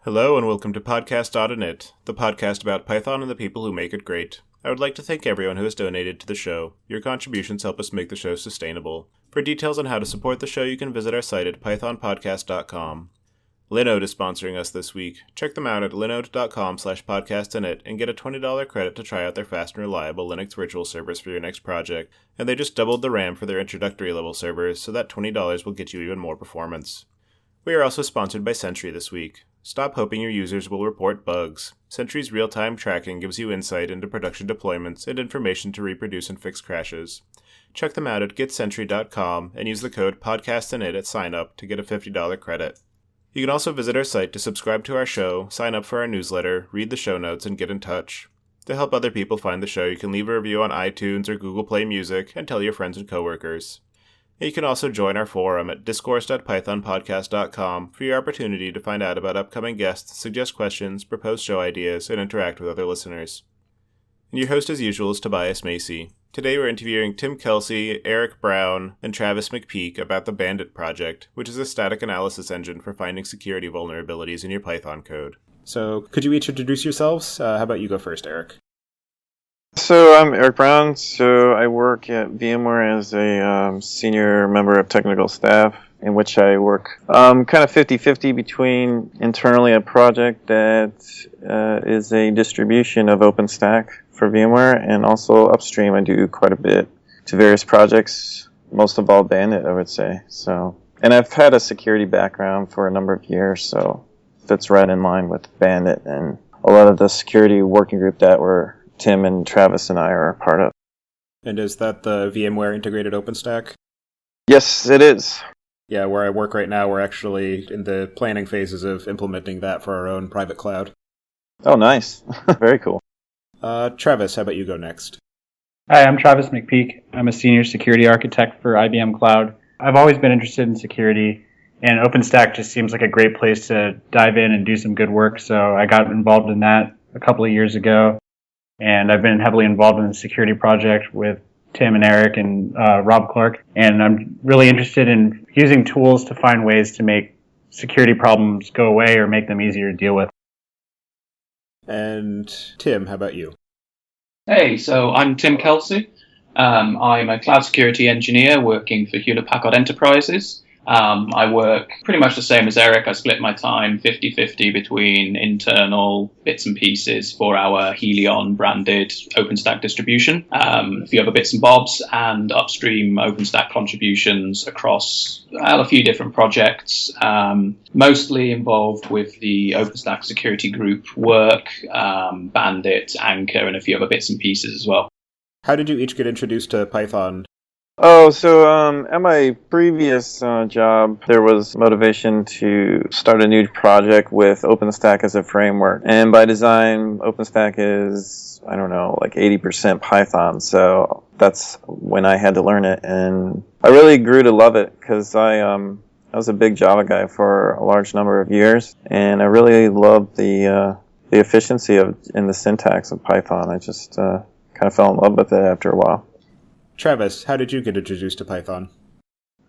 Hello and welcome to Podcast.init, the podcast about Python and the people who make it great. I would like to thank everyone who has donated to the show. Your contributions help us make the show sustainable. For details on how to support the show, you can visit our site at pythonpodcast.com. Linode is sponsoring us this week. Check them out at linode.com/podcastinit and get a $20 credit to try out their fast and reliable Linux virtual servers for your next project. And they just doubled the RAM for their introductory level servers, so that $20 will get you even more performance. We are also sponsored by Sentry this week. Stop hoping your users will report bugs. Sentry's real-time tracking gives you insight into production deployments and information to reproduce and fix crashes. Check them out at getsentry.com and use the code podcastinit at sign-up to get a $50 credit. You can also visit our site to subscribe to our show, sign up for our newsletter, read the show notes, and get in touch. To help other people find the show, you can leave a review on iTunes or Google Play Music and tell your friends and coworkers. You can also join our forum at discourse.pythonpodcast.com for your opportunity to find out about upcoming guests, suggest questions, propose show ideas, and interact with other listeners. And your host as usual is Tobias Macey. Today we're interviewing Tim Kelsey, Eric Brown, and Travis McPeak about the Bandit project, which is a static analysis engine for finding security vulnerabilities in your Python code. So, could you each introduce yourselves? How about you go first, Eric? So I'm Eric Brown. So I work at VMware as a senior member of technical staff, in which I work kind of 50-50 between internally a project that is a distribution of OpenStack for VMware, and also upstream I do quite a bit to various projects, most of all Bandit, I would say. So, and I've had a security background for a number of years, so that's right in line with Bandit and a lot of the security working group that Tim and Travis and I are a part of. And is that the VMware integrated OpenStack? Yes, it is. Yeah, where I work right now, we're actually in the planning phases of implementing that for our own private cloud. Oh, nice. Very cool. Travis, how about you go next? Hi, I'm Travis McPeak. I'm a senior security architect for IBM Cloud. I've always been interested in security, and OpenStack just seems like a great place to dive in and do some good work, so I got involved in that a couple of years ago. And I've been heavily involved in the security project with Tim and Eric and Rob Clark. And I'm really interested in using tools to find ways to make security problems go away or make them easier to deal with. And Tim, how about you? Hey, so I'm Tim Kelsey. I'm a cloud security engineer working for Hewlett-Packard Enterprises. I work pretty much the same as Eric. I split my time 50-50 between internal bits and pieces for our Helion branded OpenStack distribution, a few other bits and bobs, and upstream OpenStack contributions across a few different projects, mostly involved with the OpenStack security group work, Bandit, Anchor, and a few other bits and pieces as well. How did you each get introduced to Python? Oh, so at my previous job, there was motivation to start a new project with OpenStack as a framework. And by design, OpenStack is, like 80% Python. So that's when I had to learn it. And I really grew to love it because I was a big Java guy for a large number of years. And I really loved the efficiency in the syntax of Python. I just kind of fell in love with it after a while. Travis, how did you get introduced to Python?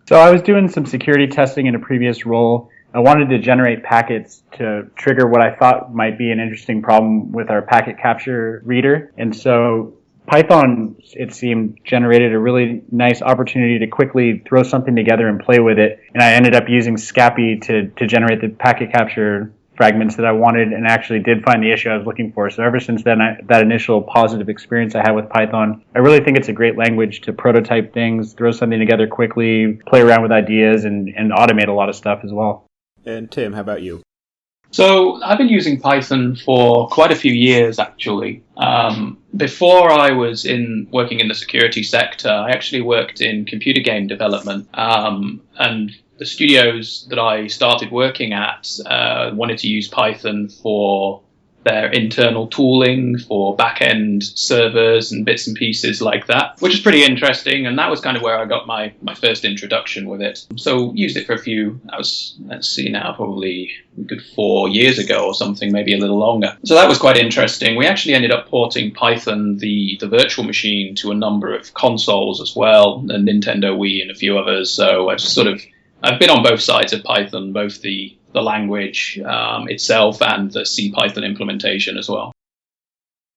So I was doing some security testing in a previous role. I wanted to generate packets to trigger what I thought might be an interesting problem with our packet capture reader. And so Python, it seemed, generated a really nice opportunity to quickly throw something together and play with it. And I ended up using Scapy to generate the packet capture fragments that I wanted, and actually did find the issue I was looking for. So ever since then, that initial positive experience I had with Python, I really think it's a great language to prototype things, throw something together quickly, play around with ideas, and automate a lot of stuff as well. And Tim, how about you? So I've been using Python for quite a few years, actually. Before I was working in the security sector, I actually worked in computer game development, and the studios that I started working at wanted to use Python for their internal tooling, for back-end servers and bits and pieces like that, which is pretty interesting. And that was kind of where I got my first introduction with it. So used it for probably a good 4 years ago or something, maybe a little longer. So that was quite interesting. We actually ended up porting Python, the virtual machine, to a number of consoles as well, the Nintendo Wii and a few others. So I've been on both sides of Python, both the the language itself and the C Python implementation as well.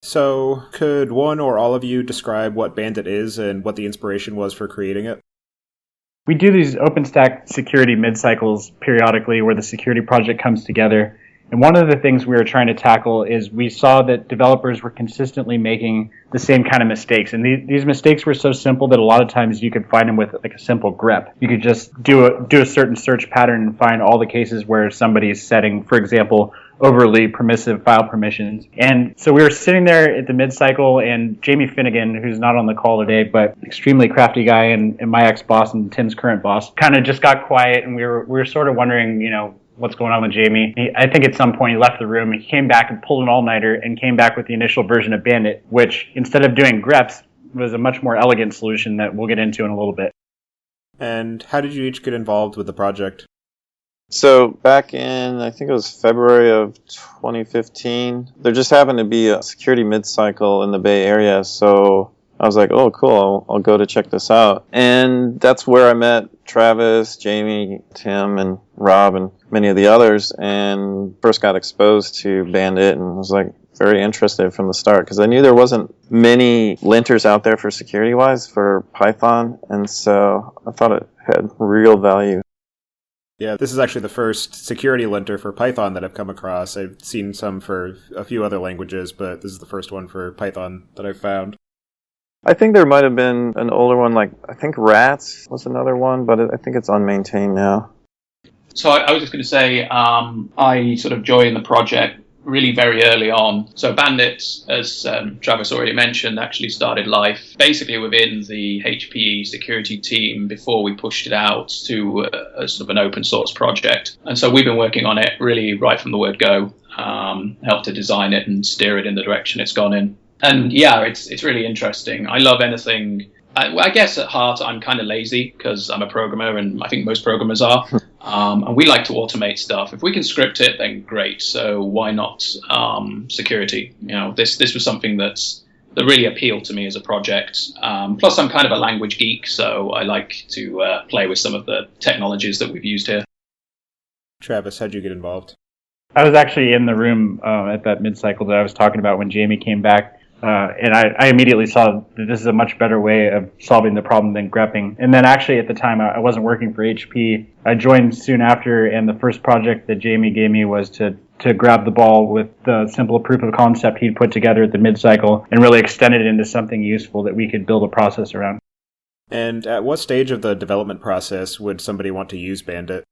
So, could one or all of you describe what Bandit is and what the inspiration was for creating it? We do these OpenStack security mid-cycles periodically where the security project comes together. And one of the things we were trying to tackle is we saw that developers were consistently making the same kind of mistakes. And these mistakes were so simple that a lot of times you could find them with like a simple grep. You could just do a certain search pattern and find all the cases where somebody's setting, for example, overly permissive file permissions. And so we were sitting there at the mid-cycle, and Jamie Finnegan, who's not on the call today, but extremely crafty guy and my ex-boss and Tim's current boss, kind of just got quiet, and we were sort of wondering, what's going on with Jamie. I think at some point he left the room and he came back and pulled an all-nighter and came back with the initial version of Bandit, which instead of doing greps was a much more elegant solution that we'll get into in a little bit. And how did you each get involved with the project? So back in, I think it was February of 2015, there just happened to be a security mid-cycle in the Bay Area, so I was like, oh, cool, I'll go to check this out. And that's where I met Travis, Jamie, Tim, and Rob, and many of the others, and first got exposed to Bandit and was like very interested from the start because I knew there wasn't many linters out there for security-wise for Python, and so I thought it had real value. Yeah, this is actually the first security linter for Python that I've come across. I've seen some for a few other languages, but this is the first one for Python that I've found. I think there might have been an older one, like I think Rats was another one, but I think it's unmaintained now. So I was just going to say, I sort of joined the project really very early on. So Bandit, as Travis already mentioned, actually started life basically within the HPE security team before we pushed it out to a sort of an open source project. And so we've been working on it really right from the word go, helped to design it and steer it in the direction it's gone in. And yeah, it's really interesting. I love anything. I guess at heart I'm kind of lazy because I'm a programmer, and I think most programmers are. And we like to automate stuff. If we can script it, then great. So why not security? This was something that really appealed to me as a project. Plus, I'm kind of a language geek, so I like to play with some of the technologies that we've used here. Travis, how'd you get involved? I was actually in the room at that mid-cycle that I was talking about when Jamie came back. And I immediately saw that this is a much better way of solving the problem than grepping. And then actually at the time I wasn't working for HP. I joined soon after, and the first project that Jamie gave me was to grab the ball with the simple proof of concept he'd put together at the mid-cycle and really extend it into something useful that we could build a process around. And at what stage of the development process would somebody want to use Bandit?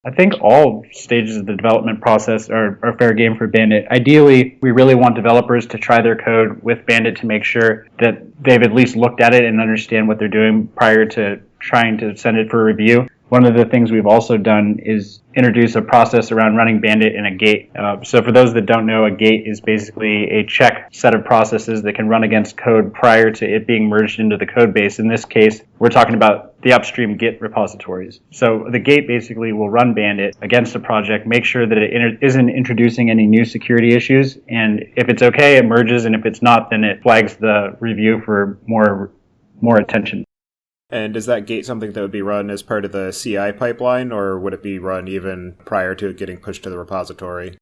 I think all stages of the development process are fair game for Bandit. Ideally, we really want developers to try their code with Bandit to make sure that they've at least looked at it and understand what they're doing prior to trying to send it for review. One of the things we've also done is introduce a process around running Bandit in a gate. So for those that don't know, a gate is basically a check set of processes that can run against code prior to it being merged into the code base. In this case, we're talking about the upstream Git repositories. So the gate basically will run Bandit against a project, make sure that it isn't introducing any new security issues, and if it's okay, it merges, and if it's not, then it flags the review for more attention. And is that gate something that would be run as part of the CI pipeline, or would it be run even prior to it getting pushed to the repository?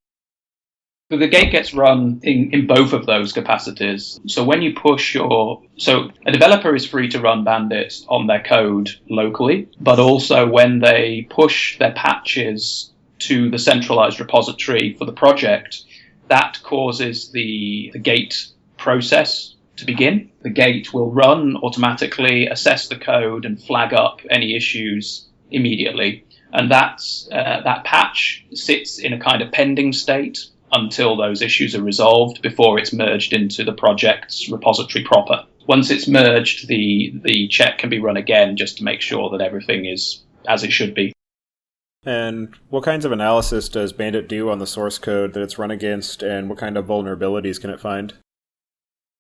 So the gate gets run in both of those capacities. So when you push so a developer is free to run Bandit on their code locally, but also when they push their patches to the centralized repository for the project, that causes the gate process to begin. The gate will run automatically, assess the code, and flag up any issues immediately. And that patch sits in a kind of pending state until those issues are resolved before it's merged into the project's repository proper. Once it's merged, the check can be run again just to make sure that everything is as it should be. And what kinds of analysis does Bandit do on the source code that it's run against, and what kind of vulnerabilities can it find?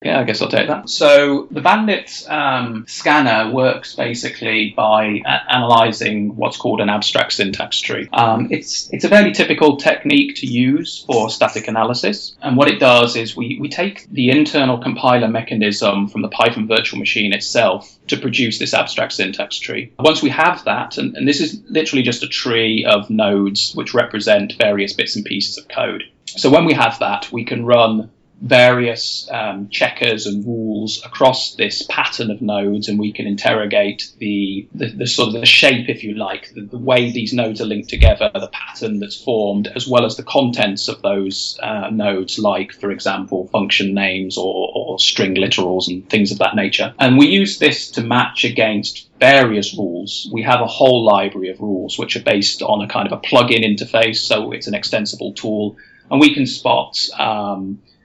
Yeah, I guess I'll take that. So the Bandit scanner works basically by analyzing what's called an abstract syntax tree. It's a fairly typical technique to use for static analysis. And what it does is we take the internal compiler mechanism from the Python virtual machine itself to produce this abstract syntax tree. Once we have that, and this is literally just a tree of nodes which represent various bits and pieces of code. So when we have that, we can run various checkers and rules across this pattern of nodes, and we can interrogate the sort of the shape, if you like, the way these nodes are linked together, the pattern that's formed, as well as the contents of those nodes, like, for example, function names or string literals and things of that nature. And we use this to match against various rules. We have a whole library of rules which are based on a kind of a plug-in interface, so it's an extensible tool, and we can spot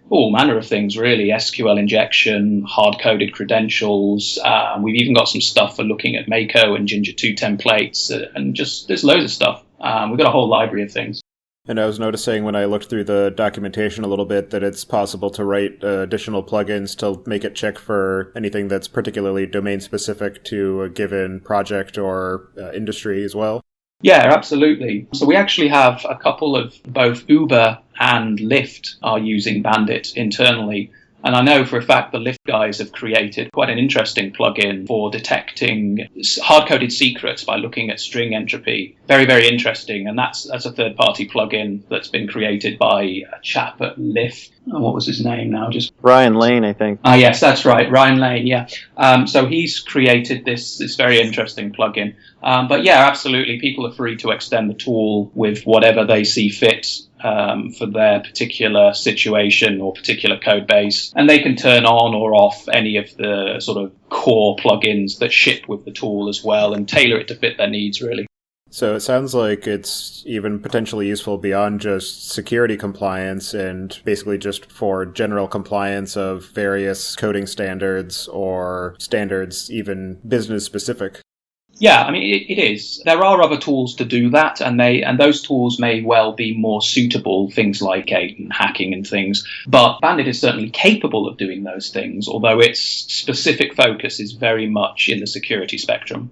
all manner of things, really. SQL injection, hard-coded credentials. We've even got some stuff for looking at Mako and Ginger 2 templates, and just there's loads of stuff. We've got a whole library of things. And I was noticing when I looked through the documentation a little bit that it's possible to write additional plugins to make it check for anything that's particularly domain-specific to a given project or industry as well. Yeah, absolutely. So we actually have a couple of both Uber and Lyft are using Bandit internally. And I know for a fact the Lyft guys have created quite an interesting plugin for detecting hard-coded secrets by looking at string entropy. Very, very interesting. And that's a third-party plugin that's been created by a chap at Lyft. Oh, what was his name now? Just Ryan Lane, I think. Yes, that's right. Ryan Lane, yeah. So he's created this very interesting plugin. But yeah, absolutely. People are free to extend the tool with whatever they see fit for their particular situation or particular code base. And they can turn on or off any of the sort of core plugins that ship with the tool as well and tailor it to fit their needs, really. So it sounds like it's even potentially useful beyond just security compliance and basically just for general compliance of various coding standards or standards even business specific. Yeah, I mean, it is. There are other tools to do that, and those tools may well be more suitable, things like hacking and things. But Bandit is certainly capable of doing those things, although its specific focus is very much in the security spectrum.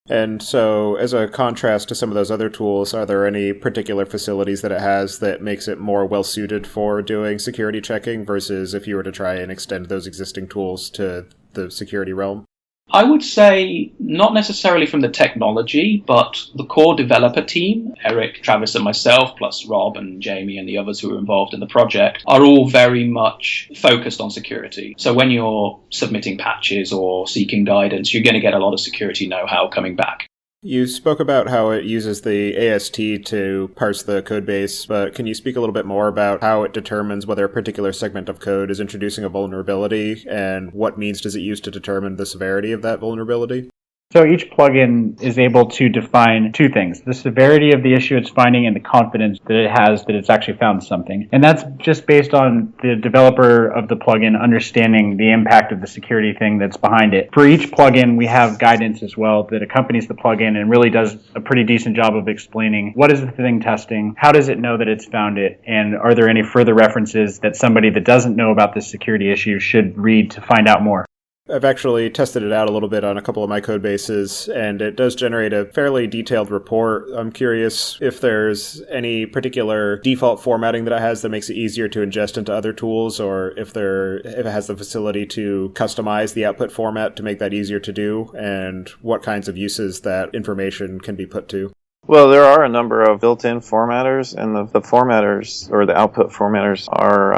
And so, as a contrast to some of those other tools, are there any particular facilities that it has that makes it more well-suited for doing security checking versus if you were to try and extend those existing tools to the security realm? I would say not necessarily from the technology, but the core developer team, Eric, Travis and myself, plus Rob and Jamie and the others who are involved in the project, are all very much focused on security. So when you're submitting patches or seeking guidance, you're going to get a lot of security know-how coming back. You spoke about how it uses the AST to parse the code base, but can you speak a little bit more about how it determines whether a particular segment of code is introducing a vulnerability, and what means does it use to determine the severity of that vulnerability? So each plugin is able to define two things: the severity of the issue it's finding and the confidence that it has that it's actually found something. And that's just based on the developer of the plugin understanding the impact of the security thing that's behind it. For each plugin, we have guidance as well that accompanies the plugin and really does a pretty decent job of explaining what is the thing testing, how does it know that it's found it, and are there any further references that somebody that doesn't know about this security issue should read to find out more. I've actually tested it out a little bit on a couple of my code bases, and it does generate a fairly detailed report. I'm curious if there's any particular default formatting that it has that makes it easier to ingest into other tools, or if it has the facility to customize the output format to make that easier to do, and what kinds of uses that information can be put to. Well, there are a number of built-in formatters, and the formatters, or the output formatters, are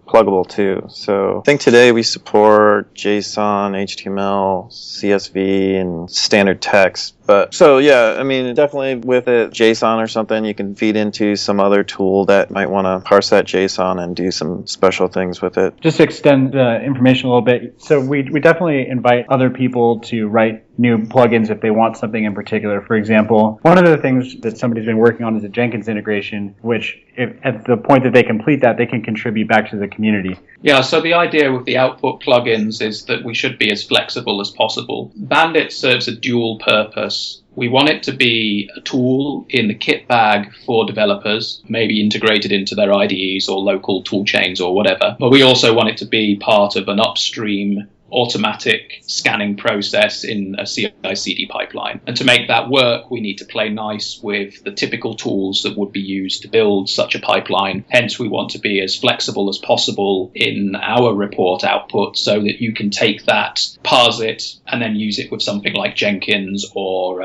pluggable too. So I think today we support JSON, HTML, CSV, and standard text. But so yeah, I mean, definitely with it, JSON or something, you can feed into some other tool that might want to parse that JSON and do some special things with it. Just to extend the information a little bit, so we definitely invite other people to write new plugins if they want something in particular. For example, one of the things that somebody's been working on is a Jenkins integration, which if at the point that they complete that, they can contribute back to the community. Yeah, so the idea with the output plugins is that we should be as flexible as possible. Bandit serves a dual purpose We want it to be a tool in the kit bag for developers, maybe integrated into their IDEs or local tool chains or whatever. But we also want it to be part of an upstream automatic scanning process in a CI/CD pipeline. And to make that work, we need to play nice with the typical tools that would be used to build such a pipeline. Hence, we want to be as flexible as possible in our report output so that you can take that, parse it, and then use it with something like Jenkins or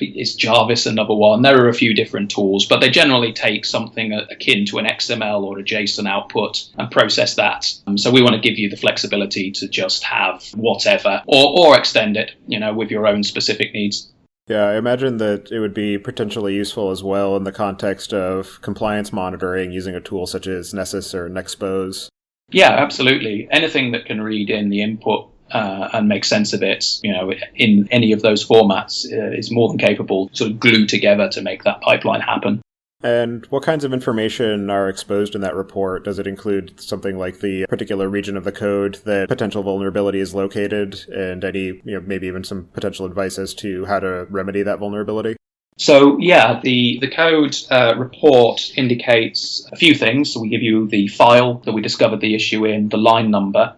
is Jarvis another one? There are a few different tools, but they generally take something akin to an XML or a JSON output and process that. So we want to give you the flexibility to just have whatever or extend it, with your own specific needs. Yeah, I imagine that it would be potentially useful as well in the context of compliance monitoring using a tool such as Nessus or Nexpose. Yeah, absolutely. Anything that can read in the input and make sense of it, in any of those formats is more than capable to sort of glue together to make that pipeline happen. And what kinds of information are exposed in that report? Does it include something like the particular region of the code that potential vulnerability is located, and any, maybe even some potential advice as to how to remedy that vulnerability? So, yeah, the code report indicates a few things. So we give you the file that we discovered the issue in, the line number.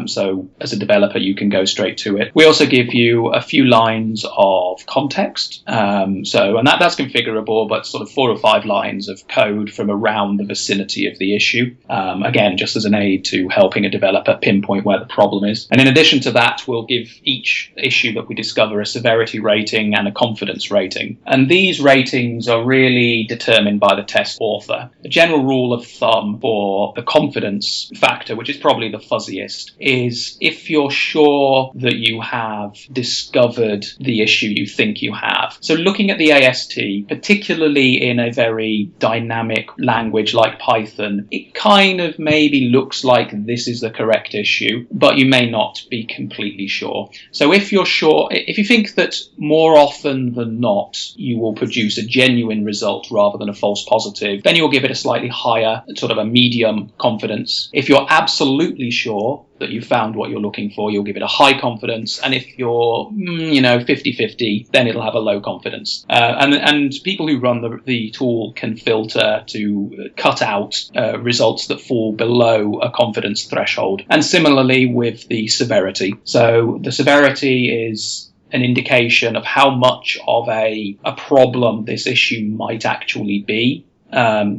So as a developer, you can go straight to it. We also give you a few lines of context. And that's configurable, but sort of 4 or 5 lines of code from around the vicinity of the issue. Again, just as an aid to helping a developer pinpoint where the problem is. And in addition to that, we'll give each issue that we discover a severity rating and a confidence rating. And these ratings are really determined by the test author. The general rule of thumb for the confidence factor, which is probably the fuzziest, is if you're sure that you have discovered the issue you think you have. So looking at the AST, particularly in a very dynamic language like Python, it kind of maybe looks like this is the correct issue, but you may not be completely sure. So if you're sure, if you think that more often than not, you will produce a genuine result rather than a false positive, then you'll give it a slightly higher, sort of a medium confidence. If you're absolutely sure that you found what you're looking for, you'll give it a high confidence. And if you're, 50-50, then it'll have a low confidence. And people who run the tool can filter to cut out results that fall below a confidence threshold. And similarly with the severity. So the severity is an indication of how much of a problem this issue might actually be,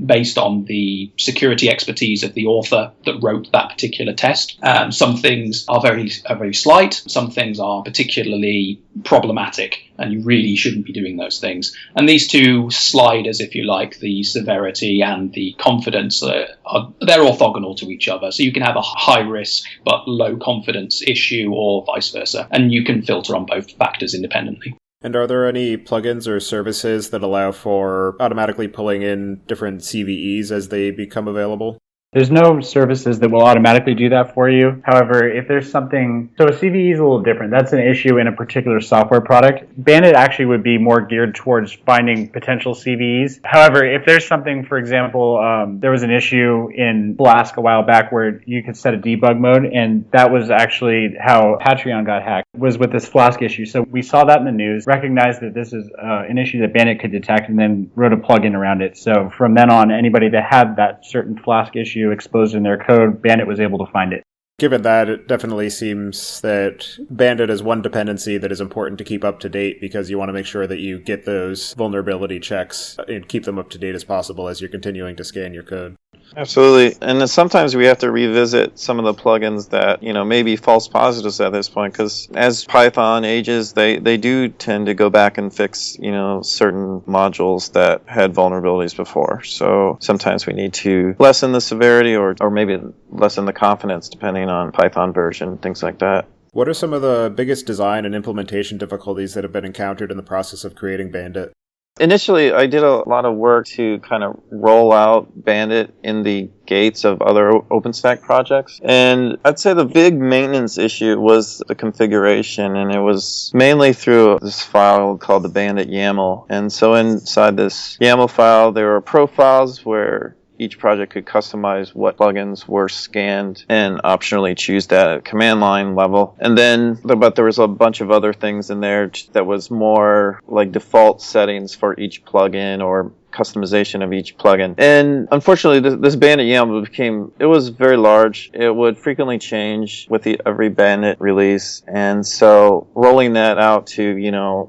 based on the security expertise of the author that wrote that particular test. Some things are very slight, some things are particularly problematic, and you really shouldn't be doing those things. And these two sliders, if you like, the severity and the confidence, they're orthogonal to each other. So you can have a high risk but low confidence issue or vice versa, and you can filter on both factors independently. And are there any plugins or services that allow for automatically pulling in different CVEs as they become available? There's no services that will automatically do that for you. However, if there's something, so a CVE is a little different. That's an issue in a particular software product. Bandit actually would be more geared towards finding potential CVEs. However, if there's something, for example, there was an issue in Flask a while back where you could set a debug mode, and that was actually how Patreon got hacked, was with this Flask issue. So we saw that in the news, recognized that this is an issue that Bandit could detect, and then wrote a plugin around it. So from then on, anybody that had that certain Flask issue exposed in their code, Bandit was able to find it. Given that, it definitely seems that Bandit is one dependency that is important to keep up to date, because you want to make sure that you get those vulnerability checks and keep them up to date as possible as you're continuing to scan your code. Absolutely. And then sometimes we have to revisit some of the plugins that, may be false positives at this point, because as Python ages, they do tend to go back and fix, certain modules that had vulnerabilities before. So sometimes we need to lessen the severity or maybe lessen the confidence depending on Python version, things like that. What are some of the biggest design and implementation difficulties that have been encountered in the process of creating Bandit? Initially, I did a lot of work to kind of roll out Bandit in the gates of other OpenStack projects. And I'd say the big maintenance issue was the configuration, and it was mainly through this file called the Bandit YAML. And so inside this YAML file, there were profiles where each project could customize what plugins were scanned and optionally choose that at command line level. And then, but there was a bunch of other things in there that was more like default settings for each plugin or customization of each plugin. And unfortunately, this Bandit YAML it was very large. It would frequently change with every Bandit release. And so rolling that out to,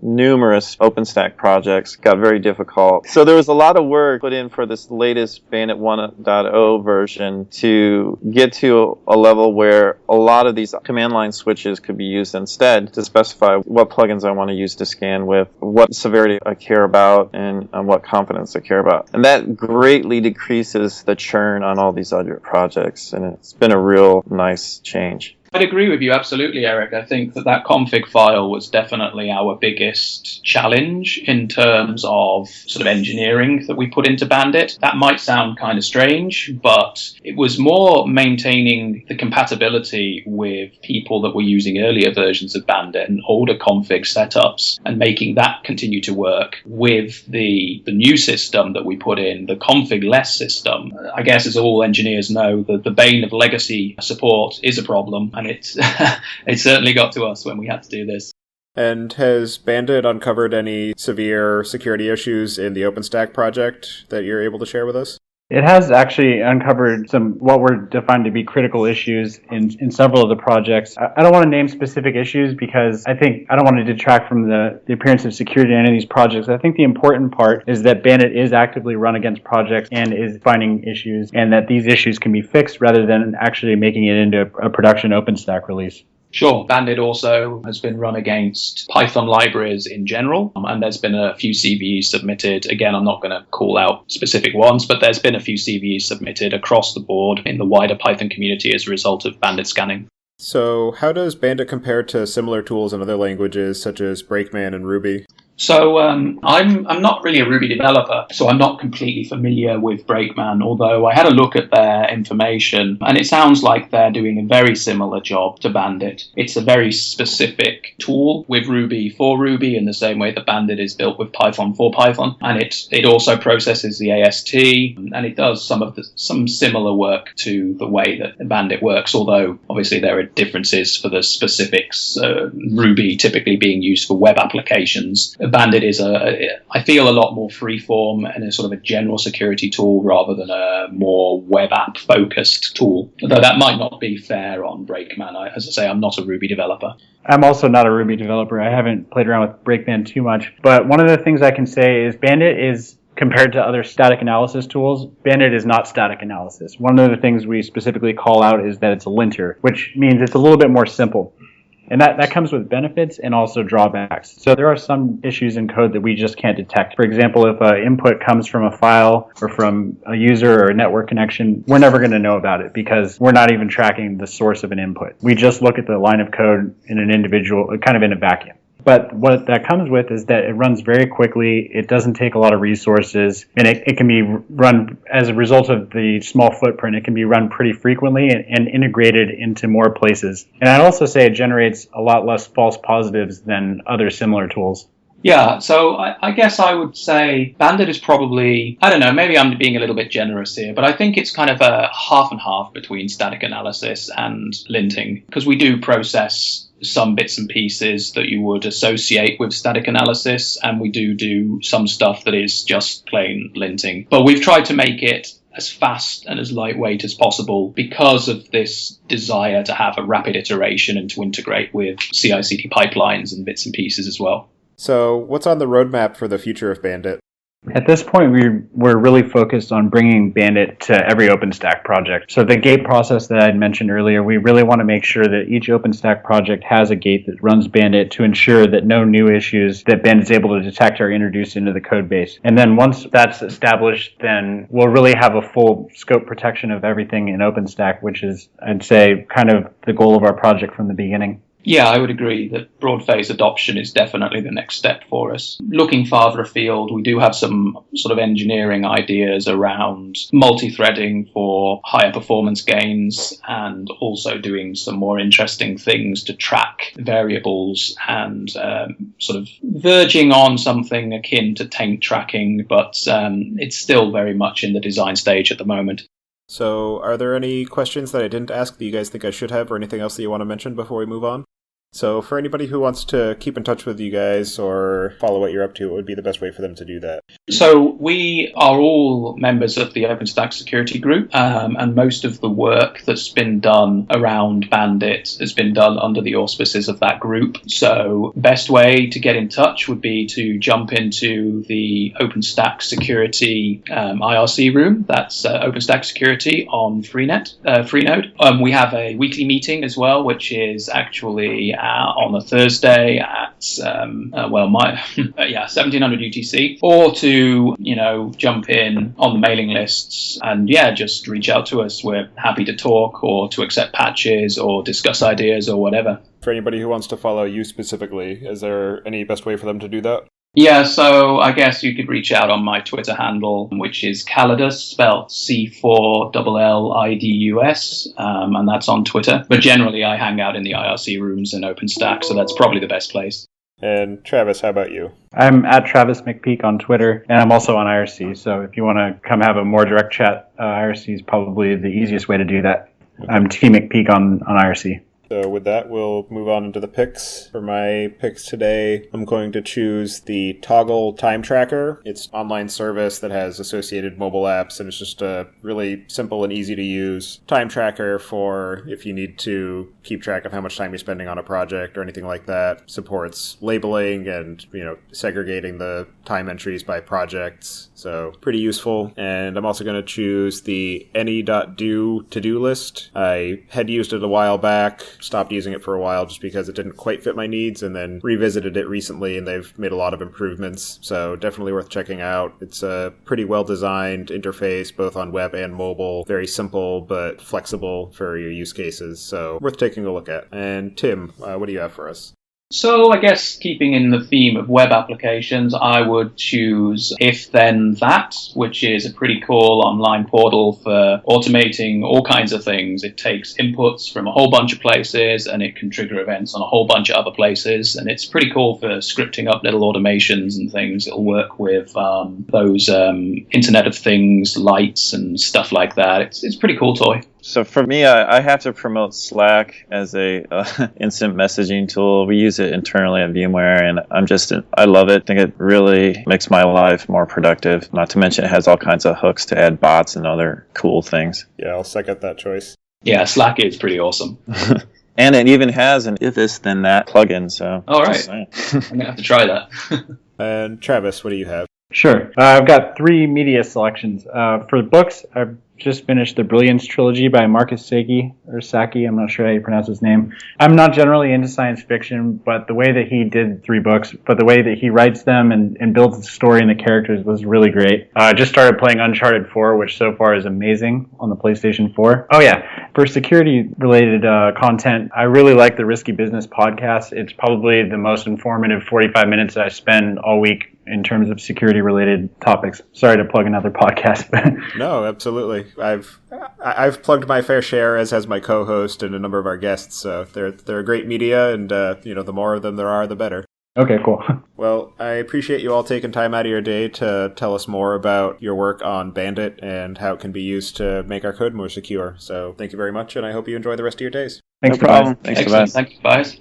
numerous OpenStack projects got very difficult. So there was a lot of work put in for this latest Bandit 1.0 version to get to a level where a lot of these command line switches could be used instead to specify what plugins I want to use to scan with, what severity I care about, and what confidence I care about. And that greatly decreases the churn on all these other projects, and it's been a real nice change. I'd agree with you absolutely, Eric. I think that config file was definitely our biggest challenge in terms of sort of engineering that we put into Bandit. That might sound kind of strange, but it was more maintaining the compatibility with people that were using earlier versions of Bandit and older config setups and making that continue to work with the new system that we put in, the config-less system. I guess, as all engineers know, the bane of legacy support is a problem, and it certainly got to us when we had to do this. And has Bandit uncovered any severe security issues in the OpenStack project that you're able to share with us? It has actually uncovered some what were defined to be critical issues in several of the projects. I don't want to name specific issues because I don't want to detract from the appearance of security in any of these projects. I think the important part is that Bandit is actively run against projects and is finding issues, and that these issues can be fixed rather than actually making it into a production OpenStack release. Sure. Bandit also has been run against Python libraries in general, and there's been a few CVEs submitted. Again, I'm not going to call out specific ones, but there's been a few CVEs submitted across the board in the wider Python community as a result of Bandit scanning. So how does Bandit compare to similar tools in other languages such as Brakeman and Ruby? So I'm not really a Ruby developer, so I'm not completely familiar with Brakeman, although I had a look at their information, and it sounds like they're doing a very similar job to Bandit. It's a very specific tool with Ruby for Ruby in the same way that Bandit is built with Python for Python, and it also processes the AST, and it does some similar work to the way that Bandit works, although obviously there are differences for the specifics. Ruby typically being used for web applications. Bandit is I feel a lot more freeform and a sort of a general security tool rather than a more web app focused tool. Though that might not be fair on Brakeman. As I say, I'm not a Ruby developer. I'm also not a Ruby developer. I haven't played around with Brakeman too much. But one of the things I can say is Bandit is, compared to other static analysis tools, Bandit is not static analysis. One of the things we specifically call out is that it's a linter, which means it's a little bit more simple. And that comes with benefits and also drawbacks. So there are some issues in code that we just can't detect. For example, if an input comes from a file or from a user or a network connection, we're never going to know about it because we're not even tracking the source of an input. We just look at the line of code in an individual, kind of in a vacuum. But what that comes with is that it runs very quickly, it doesn't take a lot of resources, and it can be run, as a result of the small footprint, it can be run pretty frequently and integrated into more places. And I'd also say it generates a lot less false positives than other similar tools. Yeah, so I guess I would say Bandit is probably, I don't know, maybe I'm being a little bit generous here, but I think it's kind of a half and half between static analysis and linting, because we do process some bits and pieces that you would associate with static analysis, and we do some stuff that is just plain linting. But we've tried to make it as fast and as lightweight as possible because of this desire to have a rapid iteration and to integrate with CI/CD pipelines and bits and pieces as well. So what's on the roadmap for the future of Bandit? At this point, we're really focused on bringing Bandit to every OpenStack project. So the gate process that I mentioned earlier, we really want to make sure that each OpenStack project has a gate that runs Bandit to ensure that no new issues that Bandit's able to detect are introduced into the code base. And then once that's established, then we'll really have a full scope protection of everything in OpenStack, which is, I'd say, kind of the goal of our project from the beginning. Yeah, I would agree that broad-phase adoption is definitely the next step for us. Looking farther afield, we do have some sort of engineering ideas around multi-threading for higher performance gains, and also doing some more interesting things to track variables, and sort of verging on something akin to taint tracking, but it's still very much in the design stage at the moment. So, are there any questions that I didn't ask that you guys think I should have, or anything else that you want to mention before we move on? So, for anybody who wants to keep in touch with you guys or follow what you're up to, what would be the best way for them to do that? So we are all members of the OpenStack security group, and most of the work that's been done around Bandit has been done under the auspices of that group. So best way to get in touch would be to jump into the OpenStack security IRC room. That's OpenStack security on Freenode. We have a weekly meeting as well, which is actually on a Thursday at 1700 UTC, or to jump in on the mailing lists and just reach out to us. We're happy to talk or to accept patches or discuss ideas or whatever. For anybody who wants to follow you specifically, is there any best way for them to do that? Yeah, so I guess you could reach out on my Twitter handle, which is Calidus, spelled C4LLIDUS, and that's on Twitter. But generally, I hang out in the IRC rooms in OpenStack, so that's probably the best place. And Travis, how about you? I'm at Travis McPeak on Twitter, and I'm also on IRC. So if you want to come have a more direct chat, IRC is probably the easiest way to do that. I'm T McPeak on IRC. So with that, we'll move on into the picks. For my picks today, I'm going to choose the Toggle Time Tracker. It's an online service that has associated mobile apps, and it's just a really simple and easy to use time tracker for if you need to keep track of how much time you're spending on a project or anything like that. Supports labeling and, segregating the time entries by projects. So pretty useful. And I'm also going to choose the any.do to-do list. I had used it a while back, stopped using it for a while just because it didn't quite fit my needs, and then revisited it recently, and they've made a lot of improvements. So definitely worth checking out. It's a pretty well-designed interface, both on web and mobile. Very simple, but flexible for your use cases. So worth taking a look at. And Tim, what do you have for us? So I guess keeping in the theme of web applications, I would choose If Then That, which is a pretty cool online portal for automating all kinds of things. It takes inputs from a whole bunch of places and it can trigger events on a whole bunch of other places. And it's pretty cool for scripting up little automations and things. It'll work with those Internet of Things lights and stuff like that. It's a pretty cool toy. So for me, I have to promote Slack as a instant messaging tool. We use it internally at VMware, and I love it. I think it really makes my life more productive. Not to mention it has all kinds of hooks to add bots and other cool things. Yeah, I'll second that choice. Yeah, Slack is pretty awesome. And it even has an If This Then That plugin. So all right, I'm going to have to try that. And Travis, what do you have? Sure. I've got 3 media selections. For books, I've just finished the Brilliance trilogy by Marcus Saki, I'm not sure how you pronounce his name. I'm not generally into science fiction, but the way that he did 3 books, but the way that he writes them and builds the story and the characters was really great. I just started playing Uncharted 4, which so far is amazing on the PlayStation 4. Oh yeah, for security-related content, I really like the Risky Business podcast. It's probably the most informative 45 minutes that I spend all week in terms of security-related topics. Sorry to plug another podcast. No, absolutely. I've plugged my fair share, as has my co-host and a number of our guests. So they're a great media, and the more of them there are, the better. Okay, cool. Well, I appreciate you all taking time out of your day to tell us more about your work on Bandit and how it can be used to make our code more secure. So thank you very much, and I hope you enjoy the rest of your days. Thanks, no problem. Tobias. Thanks, Tobias. Thanks, Tobias.